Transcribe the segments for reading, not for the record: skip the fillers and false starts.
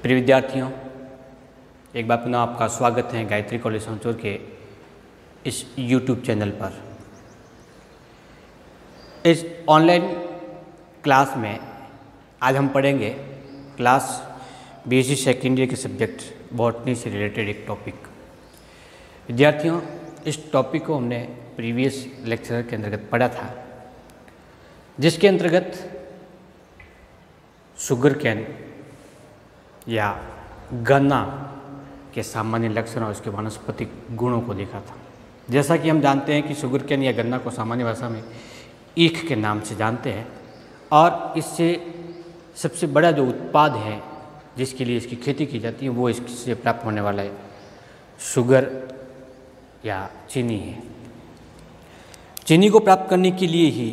प्रिय विद्यार्थियों, एक बार पुनः आपका स्वागत है गायत्री कॉलेज समचौर के इस YouTube चैनल पर। इस ऑनलाइन क्लास में आज हम पढ़ेंगे क्लास बीएससी सेकेंड ईयर के सब्जेक्ट बॉटनी से रिलेटेड एक टॉपिक। विद्यार्थियों, इस टॉपिक को हमने प्रीवियस लेक्चर के अंतर्गत पढ़ा था, जिसके अंतर्गत शुगर कैन या गन्ना के सामान्य लक्षण और उसके वानस्पतिक गुणों को देखा था। जैसा कि हम जानते हैं कि शुगर कैन या गन्ना को सामान्य भाषा में ईख के नाम से जानते हैं और इससे सबसे बड़ा जो उत्पाद है जिसके लिए इसकी खेती की जाती है वो इससे प्राप्त होने वाला है शुगर या चीनी है। चीनी को प्राप्त करने के लिए ही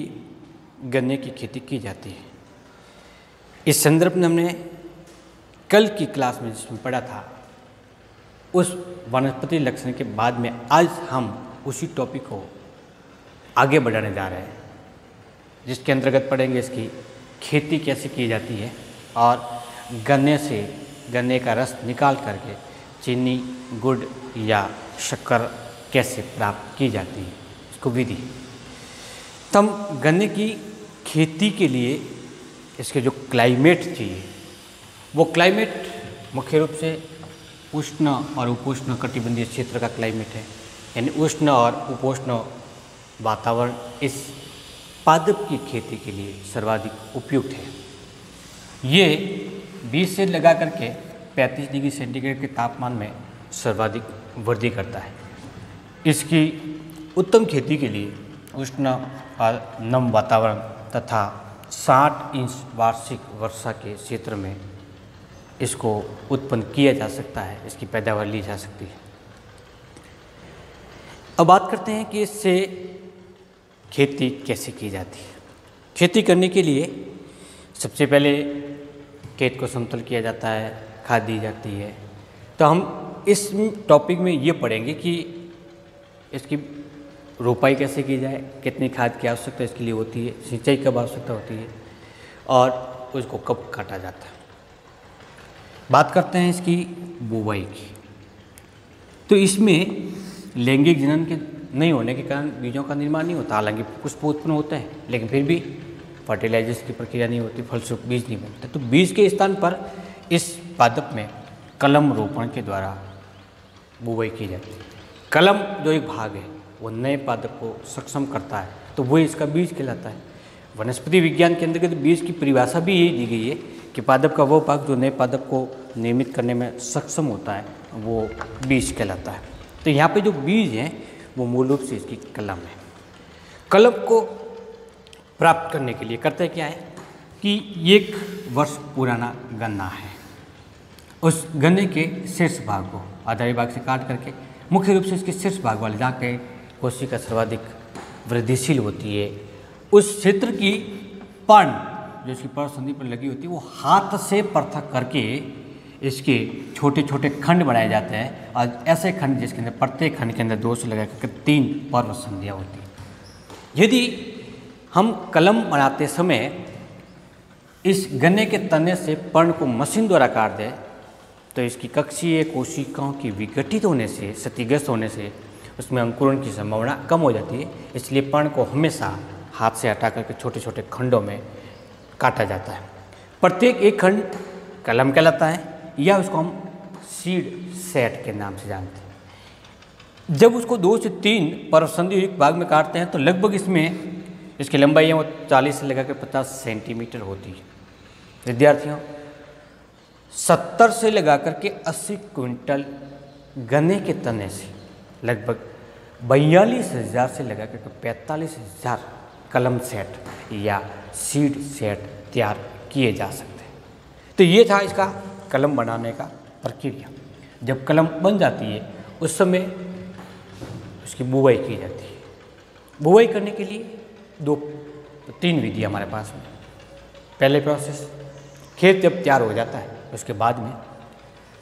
गन्ने की खेती की जाती है। इस संदर्भ में हमने कल की क्लास में जिसमें पढ़ा था उस वनस्पति लक्षण के बाद में आज हम उसी टॉपिक को आगे बढ़ाने जा रहे हैं, जिसके अंतर्गत पढ़ेंगे इसकी खेती कैसे की जाती है और गन्ने से गन्ने का रस निकाल करके चीनी, गुड़ या शक्कर कैसे प्राप्त की जाती है, इसको विधि। तो हम गन्ने की खेती के लिए इसके जो क्लाइमेट चाहिए वो क्लाइमेट मुख्य रूप से उष्ण और उपोष्ण कटिबंधीय क्षेत्र का क्लाइमेट है, यानी उष्ण और उपोष्ण वातावरण इस पादप की खेती के लिए सर्वाधिक उपयुक्त है। ये 20 से लगा करके 35 डिग्री सेंटीग्रेड के तापमान में सर्वाधिक वृद्धि करता है। इसकी उत्तम खेती के लिए उष्ण और नम वातावरण तथा 60 इंच वार्षिक वर्षा के क्षेत्र में इसको उत्पन्न किया जा सकता है, इसकी पैदावार ली जा सकती है। अब बात करते हैं कि इससे खेती कैसे की जाती है। खेती करने के लिए सबसे पहले खेत को समतल किया जाता है, खाद दी जाती है। तो हम इस टॉपिक में ये पढ़ेंगे कि इसकी रोपाई कैसे की जाए, कितनी खाद की आवश्यकता इसके लिए होती है, सिंचाई कब आवश्यकता होती है और उसको कब काटा जाता है। बात करते हैं इसकी बुवाई की। तो इसमें लैंगिक जनन के नहीं होने के कारण बीजों का निर्माण नहीं होता। हालांकि पुष्प उत्पन्न होते हैं लेकिन फिर भी फर्टिलाइजेशन की प्रक्रिया नहीं होती, फलस्वरूप बीज नहीं बनते। तो बीज के स्थान पर इस पादप में कलम रोपण के द्वारा बुवाई की जाती है। कलम जो एक भाग है वो नए पादप को सक्षम करता है, तो वो इसका बीज कहलाता है। वनस्पति विज्ञान के अंतर्गत बीज की परिभाषा भी यही दी गई है कि पादप का वो भाग जो नए पादप को निर्मित करने में सक्षम होता है वो बीज कहलाता है। तो यहाँ पे जो बीज हैं वो मूल रूप से इसकी कलम है। कलम को प्राप्त करने के लिए करते क्या है कि 1 वर्ष पुराना गन्ना है, उस गन्ने के शीर्ष भाग को आधारी भाग से काट करके मुख्य रूप से इसके शीर्ष भाग वाले जहाँ के कोशिका सर्वाधिक वृद्धिशील होती है उस क्षेत्र की पर्ण जो इसकी पर्ण संधि पर लगी होती है वो हाथ से पृथक करके इसके छोटे छोटे खंड बनाए जाते हैं और ऐसे खंड जिसके अंदर प्रत्येक खंड के अंदर 2 से लगा करके 3 पर्व संधियाँ होती हैं। यदि हम कलम बनाते समय इस गन्ने के तने से पर्ण को मशीन द्वारा काट दें तो इसकी कक्षीय कोशिकाओं की विघटित होने से, क्षतिग्रस्त होने से उसमें अंकुरण की संभावना कम हो जाती है। इसलिए पर्ण को हमेशा हाथ से हटा करके छोटे छोटे खंडों में काटा जाता है। प्रत्येक एक खंड कलम कहलाता है या उसको हम सीड सेट के नाम से जानते हैं। जब उसको 2 से 3 पर्वसंधि युक्त भाग में काटते हैं तो लगभग इसमें इसकी लंबाई है वो 40 से लेकर 50 सेंटीमीटर होती है। विद्यार्थियों, 70 से लगा करके 80 क्विंटल गन्ने के तने से लगभग 42,000 से लगा करके 45,000 कलम सेट या सीड सेट तैयार किए जा सकते हैं। तो ये था इसका कलम बनाने का प्रक्रिया। जब कलम बन जाती है उस समय उसकी बुवाई की जाती है। बुवाई करने के लिए 3 विधि हमारे पास में। पहले प्रोसेस, खेत जब तैयार हो जाता है उसके बाद में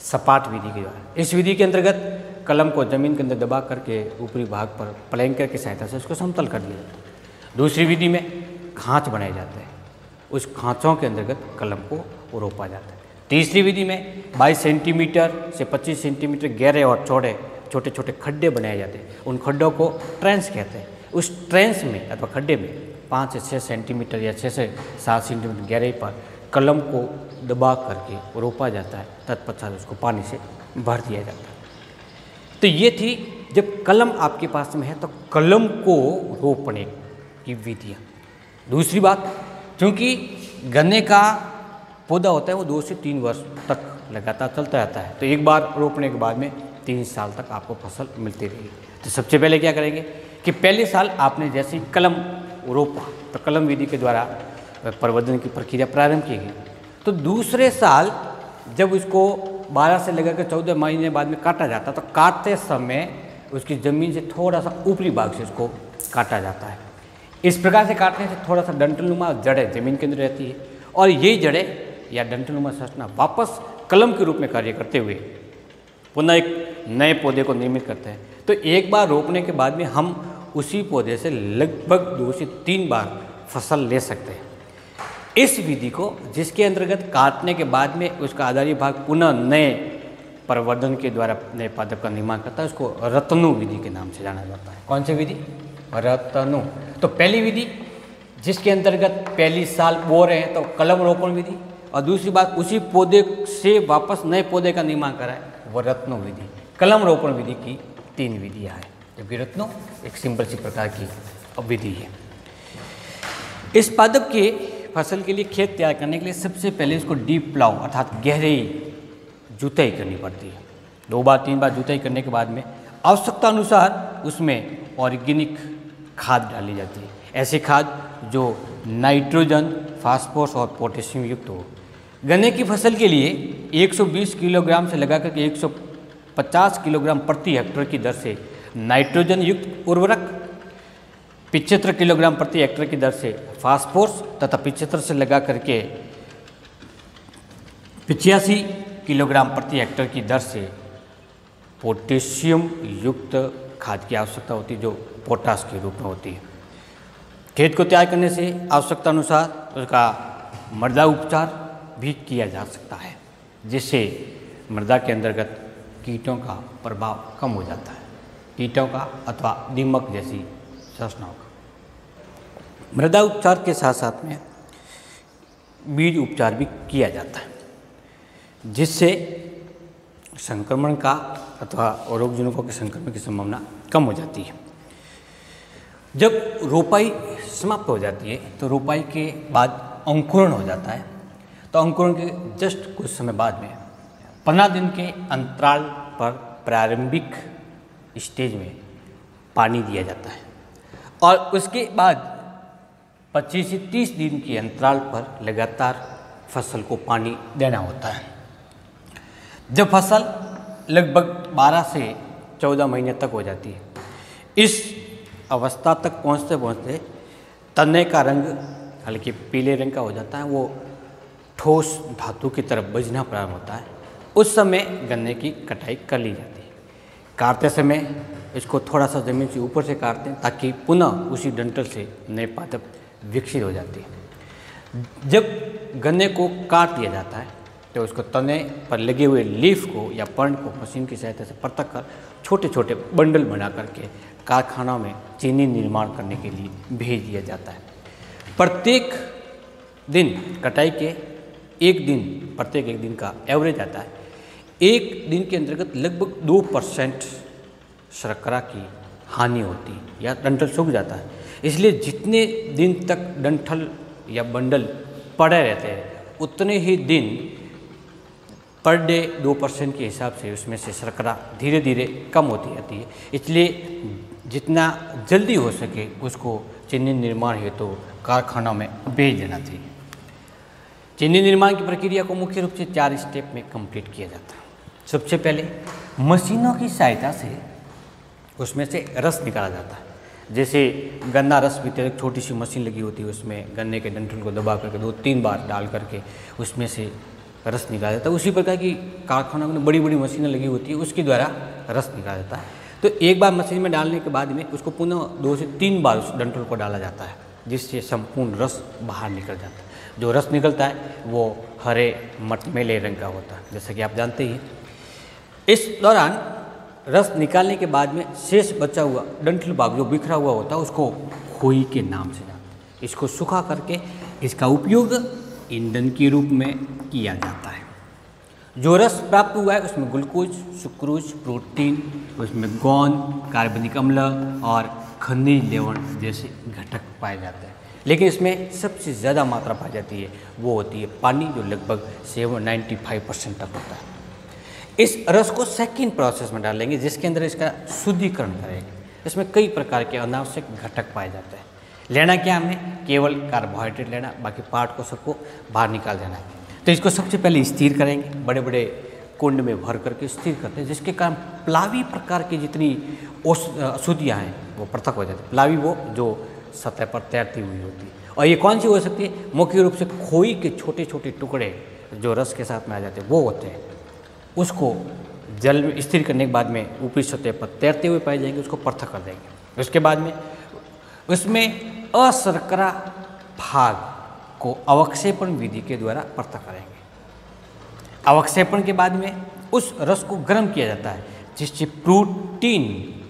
सपाट विधि के द्वारा, इस विधि के अंतर्गत कलम को जमीन के अंदर दबा करके ऊपरी भाग पर प्लैंकर की सहायता से उसको समतल कर दिया जाता है। दूसरी विधि में खांच बनाए जाते हैं, उस खांचों के अंतर्गत कलम को रोपा जाता है। तीसरी विधि में 22 सेंटीमीटर से 25 सेंटीमीटर गहरे और चौड़े छोटे छोटे खड्डे बनाए जाते हैं। उन खड्डों को ट्रेंच कहते हैं। उस ट्रेंच में अथवा खड्डे में 5 से 6 सेंटीमीटर या 6 से 7 सेंटीमीटर गहराई पर कलम को दबा करके रोपा जाता है। तत्पश्चात उसको पानी से भर दिया जाता है। तो ये थी जब कलम आपके पास में है तो कलम को रोपने की विधियाँ। दूसरी बात, क्योंकि गन्ने का पौधा होता है वो 2 से 3 वर्ष तक लगातार चलता रहता है, तो एक बार रोपने के बाद में 3 साल तक आपको फसल मिलती रहेगी। तो सबसे पहले क्या करेंगे कि पहले साल आपने जैसे ही कलम रोपा तो कलम विधि के द्वारा प्रवर्धन की प्रक्रिया प्रारंभ की गई। तो दूसरे साल जब उसको 12 से लेकर 14 महीने बाद में काटा जाता तो काटते समय उसकी ज़मीन से थोड़ा सा ऊपरी भाग से उसको काटा जाता है। इस प्रकार से काटने से थोड़ा सा डंठलनुमा जड़ें ज़मीन के अंदर रहती है और यही जड़ें या डंठलनुमा संरचना वापस कलम के रूप में कार्य करते हुए पुनः एक नए पौधे को निर्मित करते हैं। तो एक बार रोपने के बाद में हम उसी पौधे से लगभग 2 से 3 बार फसल ले सकते हैं। इस विधि को जिसके अंतर्गत काटने के बाद में उसका आधारी भाग पुनः नए प्रवर्धन के द्वारा नए पादप का निर्माण करता है, उसको रत्नु विधि के नाम से जाना जाता है। कौन सी विधि? रत्नु। तो पहली विधि जिसके अंतर्गत पहली साल बो रहे हैं तो कलम रोपण विधि, और दूसरी बात उसी पौधे से वापस नए पौधे का निर्माण कराए वो रत्नु विधि। कलम रोपण विधि की 3 विधियाँ हैं, जबकि रत्नु एक सिंपल सी प्रकार की विधि है। इस पादप के फसल के लिए खेत तैयार करने के लिए सबसे पहले इसको डीप प्लाउ अर्थात गहरी जुताई करनी पड़ती है। 2 बार 3 बार जुताई करने के बाद में आवश्यकता अनुसार उसमें ऑर्गेनिक खाद डाली जाती है। ऐसी खाद जो नाइट्रोजन, फास्फोरस और पोटेशियम युक्त हो। गन्ने की फसल के लिए 120 किलोग्राम से लगाकर के 150 किलोग्राम प्रति हेक्टेयर की दर से नाइट्रोजन युक्त उर्वरक, 75 किलोग्राम प्रति हेक्टेयर की दर से फास्फोरस तथा 75 से लगा करके 85 किलोग्राम प्रति हेक्टेयर की दर से पोटेशियम युक्त खाद की आवश्यकता होती है, जो पोटाश के रूप में होती है। खेत को तैयार करने से आवश्यकता अनुसार उसका मृदा उपचार भी किया जा सकता है, जिससे मृदा के अंतर्गत कीटों का प्रभाव कम हो जाता है, कीटों का अथवा दीमक जैसी संरचनाओं का। मृदा उपचार के साथ साथ में बीज उपचार भी किया जाता है, जिससे संक्रमण का अथवा रोग जनिकों के संक्रमण की संभावना कम हो जाती है। जब रोपाई समाप्त हो जाती है तो रोपाई के बाद अंकुरण हो जाता है। तो अंकुरण के जस्ट कुछ समय बाद में 15 दिन के अंतराल पर प्रारंभिक स्टेज में पानी दिया जाता है और उसके बाद 25 से 30 दिन के अंतराल पर लगातार फसल को पानी देना होता है। जब फसल लगभग 12 से 14 महीने तक हो जाती है, इस अवस्था तक पहुँचते पहुँचते तने का रंग हल्के पीले रंग का हो जाता है, वो ठोस धातु की तरफ बजना प्रारंभ होता है। उस समय गन्ने की कटाई कर ली जाती है। काटते समय इसको थोड़ा सा ज़मीन से ऊपर से काटते हैं ताकि पुनः उसी डंठल से नए पादप विकसित हो जाती है। जब गन्ने को काट दिया जाता है तो उसको तने पर लगे हुए लीफ को या पर्ण को मशीन की सहायता से पृथक कर छोटे छोटे बंडल बना करके कारखानों में चीनी निर्माण करने के लिए भेज दिया जाता है। प्रत्येक दिन कटाई के प्रत्येक एक दिन का एवरेज आता है। एक दिन के अंतर्गत लगभग 2% शर्करा की हानि होती है या डंठल सूख जाता है। इसलिए जितने दिन तक डंठल या बंडल पड़े रहते हैं उतने ही दिन पर डे 2% के हिसाब से उसमें से शर्करा धीरे धीरे कम होती जाती है। इसलिए जितना जल्दी हो सके उसको चीनी निर्माण हेतु कारखानों में भेज देना चाहिए। चीनी निर्माण की प्रक्रिया को मुख्य रूप से 4 स्टेप में कंप्लीट किया जाता है। सबसे पहले मशीनों की सहायता से उसमें से रस निकाला जाता है। जैसे गन्ना रस भी एक छोटी सी मशीन लगी होती है, उसमें गन्ने के डंठल को दबा करके 2-3 बार डाल करके उसमें से रस निकाला जाता है। उसी प्रकार की कारखानों में बड़ी बड़ी मशीनें लगी होती है, उसके द्वारा रस निकाला जाता है। तो एक बार मशीन में डालने के बाद में उसको पुनः 2 से 3 बार उस डंठल को डाला जाता है, जिससे संपूर्ण रस बाहर निकल जाता है। जो रस निकलता है वो हरे मटमैले रंग का होता है, जैसा कि आप जानते ही। इस दौरान रस निकालने के बाद में शेष बचा हुआ डंठल भाग जो बिखरा हुआ होता है उसको खोई के नाम से जानते हैं। इसको सुखा करके इसका उपयोग ईंधन के रूप में किया जाता है। जो रस प्राप्त हुआ है उसमें ग्लूकोज, सुक्रोज, प्रोटीन, उसमें गोंद, कार्बनिक अम्ल और खनिज लवण जैसे घटक पाए जाते हैं। लेकिन इसमें सबसे ज़्यादा मात्रा पाई जाती है वो होती है पानी, जो लगभग 95% तक होता है। इस रस को सेकेंड प्रोसेस में डालेंगे जिसके अंदर इसका शुद्धिकरण करेंगे। इसमें कई प्रकार के अनावश्यक घटक पाए जाते हैं। लेना क्या हमें, केवल कार्बोहाइड्रेट लेना, बाकी पार्ट को सबको बाहर निकाल देना है। तो इसको सबसे पहले स्थिर करेंगे, बड़े बड़े कुंड में भर करके स्थिर करते हैं, जिसके कारण प्लावी प्रकार की जितनी अशुद्धियाँ हैं वो पृथक हो जाती है। प्लावी वो जो सतह पर तैरती हुई होती है। और ये कौन सी हो सकती है, मुख्य रूप से खोई के छोटे छोटे टुकड़े जो रस के साथ में आ जाते हैं वो होते हैं। उसको जल में स्थिर करने के बाद में ऊपरी सतह पर तैरते हुए पाए जाएंगे, उसको पृथक कर देंगे। उसके बाद में उसमें अशर्करा भाग को अवक्षेपण विधि के द्वारा पृथक करेंगे। अवक्षेपण के बाद में उस रस को गर्म किया जाता है, जिससे प्रोटीन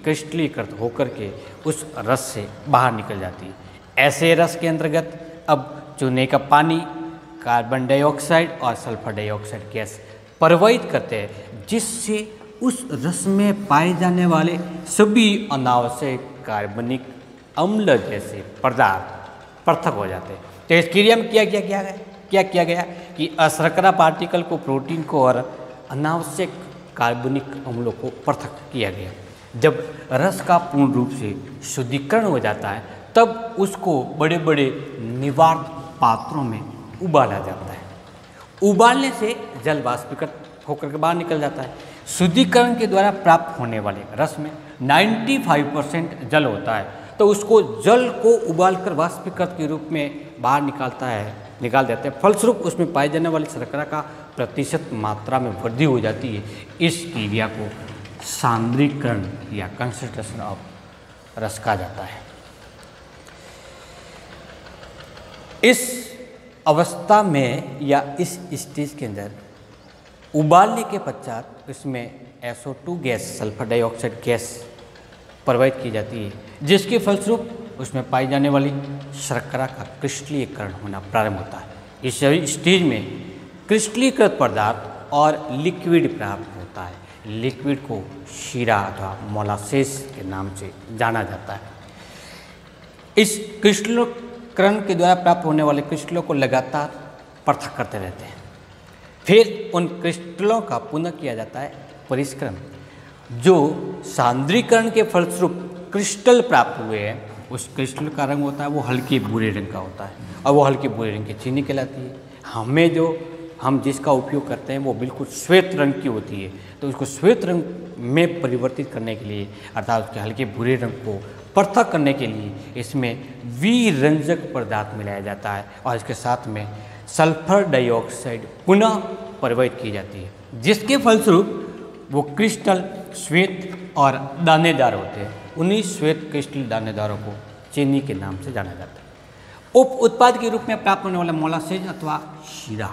क्रिस्टलीकृत होकर के उस रस से बाहर निकल जाती है। ऐसे रस के अंतर्गत अब चूने का पानी, कार्बन डाइऑक्साइड और सल्फर डाइऑक्साइड गैस प्रवाहित करते हैं, जिससे उस रस में पाए जाने वाले सभी अनावश्यक कार्बनिक अम्ल जैसे पदार्थ पृथक हो जाते हैं। तो इस क्रिया में क्या किया गया कि अशर्करा पार्टिकल को, प्रोटीन को और अनावश्यक कार्बनिक अम्लों को पृथक किया गया। जब रस का पूर्ण रूप से शुद्धिकरण हो जाता है तब उसको बड़े बड़े निवार्त पात्रों में उबाला जाता है। उबालने से जल वाष्पीकृत होकर के बाहर निकल जाता है। शुद्धिकरण के द्वारा प्राप्त होने वाले रस में 95% जल होता है, तो उसको जल को उबालकर वाष्पीकृत के रूप में बाहर निकाल देते हैं। फलस्वरूप उसमें पाए जाने वाली शर्करा का प्रतिशत मात्रा में वृद्धि हो जाती है। इस क्रिया को सांद्रीकरण या कंसंट्रेशन ऑफ रस कहा जाता है। इस अवस्था में या इस स्टेज के अंदर उबालने के पश्चात इसमें SO2 gas, sulphur dioxide gas प्रवाहित की जाती है, जिसके फलस्वरूप उसमें पाई जाने वाली शर्करा का क्रिस्टलीकरण होना प्रारंभ होता है। इस स्टेज में क्रिस्टलीकृत पदार्थ और लिक्विड प्राप्त होता है। लिक्विड को शीरा अथवा मोलासेस के नाम से जाना जाता है। इस क्रिस्टलीकरण के द्वारा प्राप्त होने वाले क्रिस्टलों को लगातार पृथक करते रहते हैं। फिर उन क्रिस्टलों का पुनः किया जाता है परिष्करण। जो सांद्रीकरण के फलस्वरूप क्रिस्टल प्राप्त हुए हैं, उस क्रिस्टल का रंग होता है वो हल्के भूरे रंग का होता है, और वो हल्के भूरे रंग की चीनी कहलाती है। हम जिसका उपयोग करते हैं वो बिल्कुल श्वेत रंग की होती है, तो उसको श्वेत रंग में परिवर्तित करने के लिए, अर्थात उसके हल्के भूरे रंग को पृथक करने के लिए इसमें विरंजक पदार्थ मिलाया जाता है, और इसके साथ में सल्फर डाइऑक्साइड पुनः प्रवाहित की जाती है, जिसके फलस्वरूप वो क्रिस्टल श्वेत और दानेदार होते हैं। उन्हीं श्वेत क्रिस्टल दानेदारों को चीनी के नाम से जाना जाता है। उप उत्पाद के रूप में प्राप्त होने वाला मोलासेज अथवा शीरा,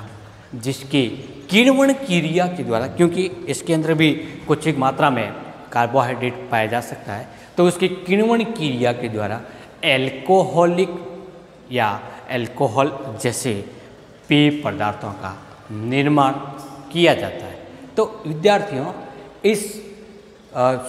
जिसकी किण्वन क्रिया के द्वारा, क्योंकि इसके अंदर भी कुछ एक मात्रा में कार्बोहाइड्रेट पाया जा सकता है, तो उसकी किण्वन क्रिया के द्वारा एल्कोहलिक या एल्कोहल जैसे पेय पदार्थों का निर्माण किया जाता है। तो विद्यार्थियों, इस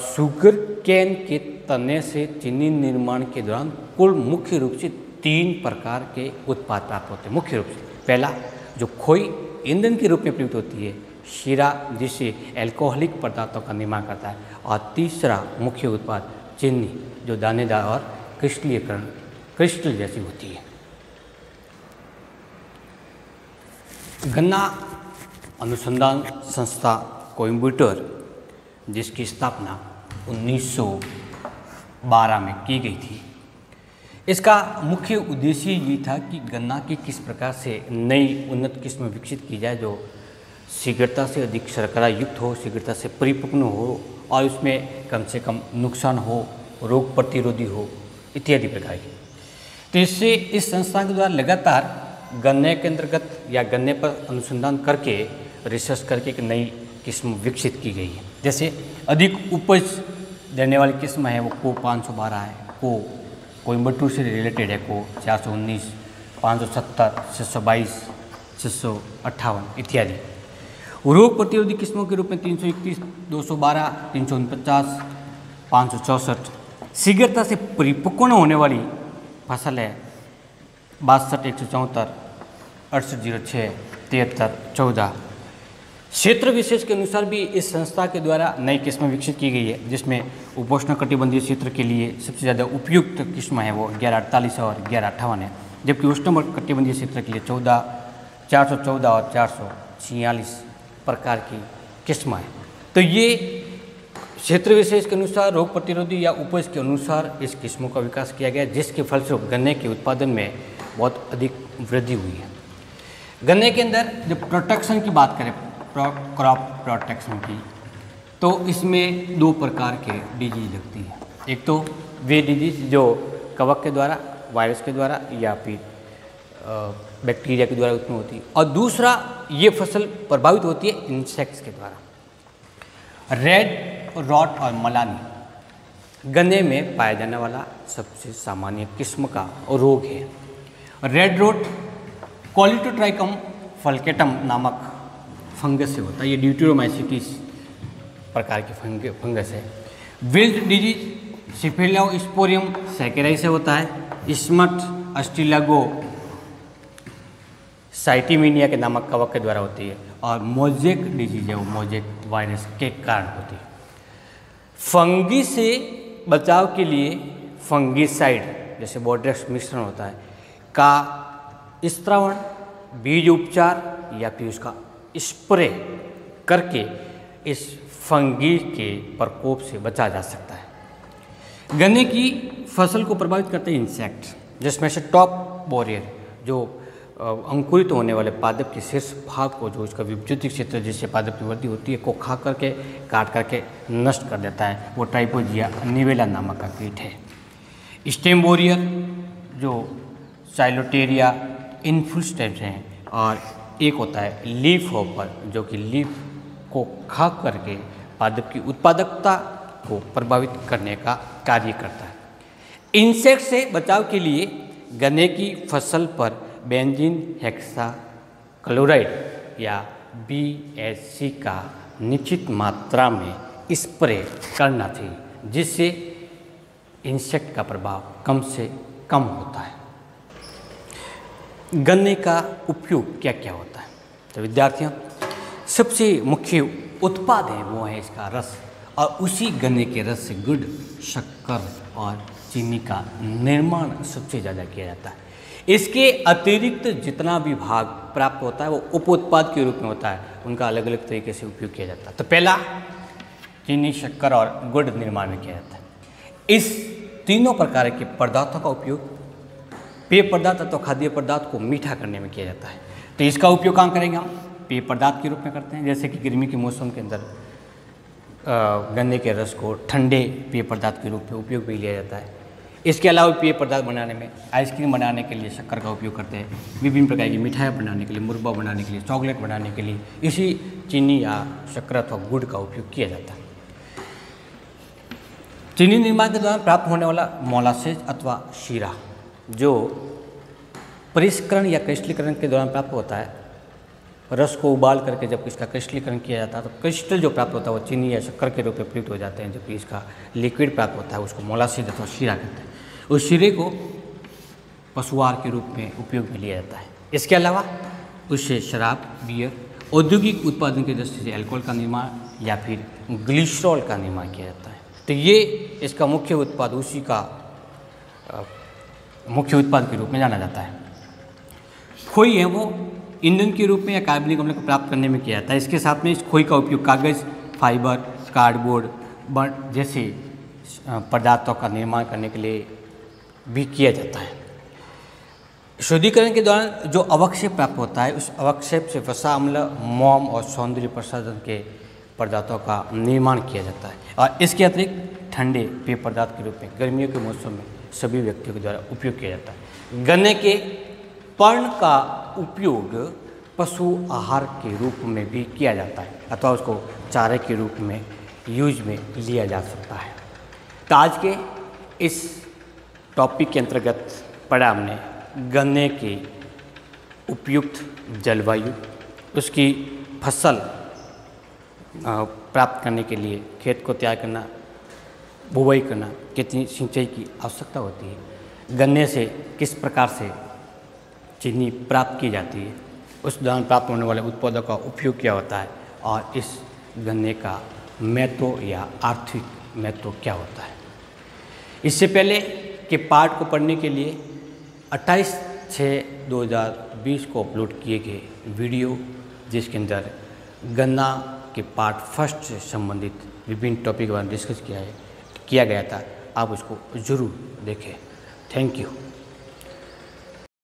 शुगर केन के तने से चीनी निर्माण के दौरान कुल मुख्य रूप से 3 प्रकार के उत्पाद प्राप्त होते हैं। मुख्य रूप से पहला जो खोई ईंधन के रूप में प्रयुक्त होती है, शीरा जिससे एल्कोहलिक पदार्थों का निर्माण करता है, और तीसरा मुख्य उत्पाद चीनी जो दानेदार और क्रिस्टल जैसी होती है। गन्ना अनुसंधान संस्था कोयम्बटूर, जिसकी स्थापना 1912 में की गई थी, इसका मुख्य उद्देश्य ये था कि गन्ना की किस प्रकार से नई उन्नत किस्म विकसित की जाए जो शीघ्रता से अधिक शर्करा युक्त हो, शीघ्रता से परिपक्व हो, और उसमें कम से कम नुकसान हो, रोग प्रतिरोधी हो, इत्यादि प्रकार की। तो इससे इस संस्था के द्वारा लगातार गन्ने के अंतर्गत या गन्ने पर अनुसंधान करके रिसर्च करके एक नई किस्म विकसित की गई है। जैसे अधिक उपज देने वाली किस्म है वो को 512 है, को कोयम्बटूर से रिलेटेड है, को 419, 570, 622, 658 इत्यादि। रोग प्रतिरोधी किस्मों के रूप में 331, 212, 349, 564। शीघ्रता से परिपक्व होने वाली फसल है 62, 174, 6806, 73, 14। क्षेत्र विशेष के अनुसार भी इस संस्था के द्वारा नई किस्में विकसित की गई है, जिसमें उपोष्णकटिबंधीय क्षेत्र के लिए सबसे ज़्यादा उपयुक्त किस्म है वो 1148 और 1158 है, जबकि उष्णकटिबंधीय क्षेत्र के लिए 414 और 446 प्रकार की किस्म है। तो ये क्षेत्र विशेष के अनुसार रोग प्रतिरोधी या उपज के अनुसार इस किस्मों का विकास किया गया, जिसके फलस्वरूप गन्ने के उत्पादन में बहुत अधिक वृद्धि हुई है। गन्ने के अंदर जब प्रोटेक्शन की बात करें, क्रॉप प्रोटेक्शन की, तो इसमें दो प्रकार के डिजीज लगती है। एक तो वे डिजीज जो कवक के द्वारा, वायरस के द्वारा या फिर बैक्टीरिया के द्वारा उत्पन्न होती है, और दूसरा ये फसल प्रभावित होती है इंसेक्ट्स के द्वारा। रेड रॉट और मलानी गन्ने में पाया जाने वाला सबसे सामान्य किस्म का रोग है। रेड रॉट कॉलिटोट्राइकम फल्केटम नामक फंगस से होता है। ये ड्यूटेरोमाइसिटिस प्रकार की फंगस है। विल्ट डिजीज सिफेलोस्पोरियम सैकेराई से होता है। स्मट अस्टिलागो साइटिमिनिया के नामक कवक के द्वारा होती है। और मोजेक डिजीज है वो मोजेक वायरस के कारण होती है। फंगी से बचाव के लिए फंगीसाइड जैसे बोर्डेक्स मिश्रण होता है का स्त्रावण, बीज उपचार या फिर उसका स्प्रे करके इस फंगी के प्रकोप से बचा जा सकता है। गन्ने की फसल को प्रभावित करते हैं इंसेक्ट, जिसमें से टॉप बोरियर जो अंकुरित होने वाले पादप के शीर्ष भाग को, जो इसका विभुति क्षेत्र जिससे पादप की वृद्धि होती है, को खा करके काट करके नष्ट कर देता है। वो ट्राइपोजिया निवेला नामक का कीट है। स्टेम बोरियर जो साइलोटेरिया इन्फुल्स टाइप हैं, और एक होता है लीफ हॉपर जो कि लीफ को खा करके पादप की उत्पादकता को प्रभावित करने का कार्य करता है। इंसेक्ट से बचाव के लिए गन्ने की फसल पर बेंजीन हेक्साक्लोराइड या BHC का निश्चित मात्रा में स्प्रे करना चाहिए, जिससे इंसेक्ट का प्रभाव कम से कम होता है। गन्ने का उपयोग क्या क्या होता है? तो विद्यार्थियों, सबसे मुख्य उत्पाद है वो है इसका रस, और उसी गन्ने के रस से गुड़, शक्कर और चीनी का निर्माण सबसे ज़्यादा किया जाता है। इसके अतिरिक्त जितना भी भाग प्राप्त होता है वो उप उत्पाद के रूप में होता है, उनका अलग अलग तरीके से उपयोग किया जाता है। तो पहला चीनी, शक्कर और गुड़ निर्माण में किया जाता है। इस तीनों प्रकार के पदार्थों का उपयोग पेय पदार्थ अथवा खाद्य पदार्थ को मीठा करने में किया जाता है। तो इसका उपयोग कहाँ करेंगे हम? पेय पदार्थ के रूप में करते हैं, जैसे कि गर्मी के मौसम के अंदर गन्ने के रस को ठंडे पेय पदार्थ के रूप में उपयोग में लिया जाता है। इसके अलावा पेय पदार्थ बनाने में आइसक्रीम बनाने के लिए शक्कर का उपयोग करते हैं, विभिन्न प्रकार की मिठाई बनाने के लिए, मुरब्बा बनाने के लिए, चॉकलेट बनाने के लिए इसी चीनी या शक्कर अथवा गुड़ का उपयोग किया जाता है। चीनी निर्माण के दौरान प्राप्त होने वाला मोलासेज अथवा शीरा जो परिष्करण या क्रिस्टलीकरण के दौरान प्राप्त होता है, रस को उबाल करके जब इसका क्रिस्टलीकरण किया जाता है तो क्रिस्टल जो प्राप्त होता है वो चीनी या शक्कर के रूप में प्रयुक्त हो जाते हैं, जबकि इसका लिक्विड प्राप्त होता है उसको मोलासेज अथवा शीरा कहते हैं। उस शीरे को पशुआहार के रूप में उपयोग में लिया जाता है। इसके अलावा उससे शराब, बियर, औद्योगिक उत्पादन की दृष्टि से अल्कोहल का निर्माण या फिर ग्लिसरॉल का निर्माण किया जाता है। तो ये इसका मुख्य उत्पाद, उसी का मुख्य उत्पाद के रूप में जाना जाता है। खोई है वो ईंधन के रूप में या कार्बनिक अम्ल को प्राप्त करने में किया जाता है। इसके साथ में इस खोई का उपयोग कागज़, फाइबर, कार्डबोर्ड जैसे पदार्थों का निर्माण करने के लिए भी किया जाता है। शुद्धिकरण के दौरान जो अवक्षेप प्राप्त होता है, उस अवक्षेप से वसा अम्ल, मोम और सौंदर्य प्रसाधन के पदार्थों का निर्माण किया जाता है। और इसके अतिरिक्त ठंडे पेय पदार्थ के रूप में गर्मियों के मौसम में सभी व्यक्तियों के द्वारा उपयोग किया जाता है। गन्ने के पर्ण का उपयोग पशु आहार के रूप में भी किया जाता है अथवा उसको चारे के रूप में यूज में लिया जा सकता है। तो आज के इस टॉपिक के अंतर्गत पढ़ा हमने गन्ने की उपयुक्त जलवायु, उसकी फसल प्राप्त करने के लिए खेत को तैयार करना, बुवाई करना, कितनी सिंचाई की आवश्यकता होती है, गन्ने से किस प्रकार से चीनी प्राप्त की जाती है, उस दौरान प्राप्त होने वाले उत्पादों का उपयोग क्या होता है और इस गन्ने का महत्व या आर्थिक महत्व क्या होता है। इससे पहले के पाठ को पढ़ने के लिए 28/6/2020 को अपलोड किए गए वीडियो, जिसके अंदर गन्ना के पार्ट फर्स्ट से संबंधित विभिन्न टॉपिक के बारे में डिस्कस किया गया था, आप उसको ज़रूर देखें। Thank you.